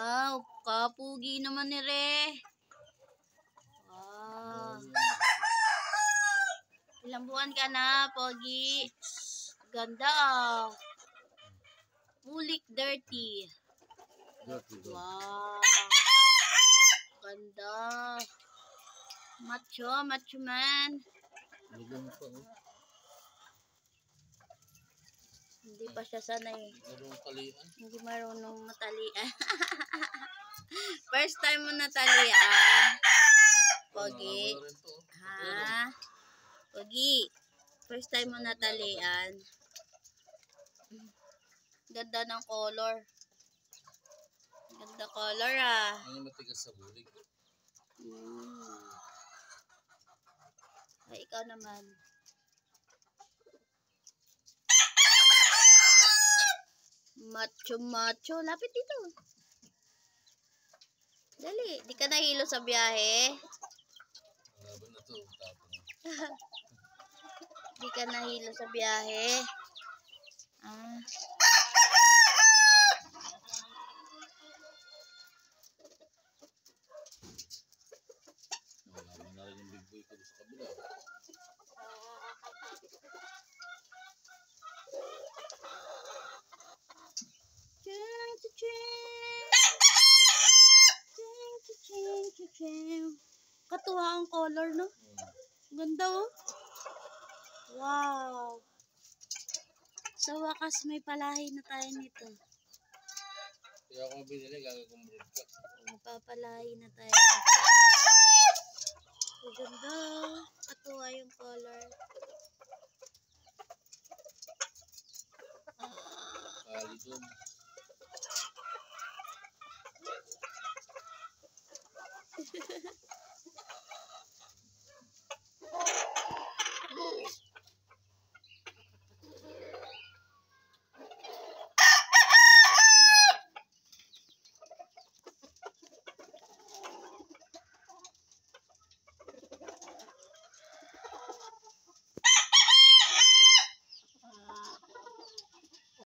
Wow, kapugi naman ni Re. Wow. Ilang buwan ka na, Pogi? Ganda ah. Pulik dirty. Wow. Ganda. Macho man. Hindi pa siya sanay. Hindi marunong matalian. First time mo natalian. Pogi. Ha? Pogi. First time mo natalian. Ganda ng color. Ganda color ah. Ano matigas sa bulig? Ay, ikaw naman. Macho. Lapit dito. Dali. Di ka nahilo sa biyahe. Laban na to. Di ka nahilo sa biyahe. Ah. Laban na rin yung big boy ko sa kabila. Katuwa ang color, no? Ganda, oh. Wow. Sa wakas, may palahi na tayo nito. Kaya kung binili, gagawin mo ka. Mapapalahi na tayo. Ganda. Katuwa yung color. Kali doon.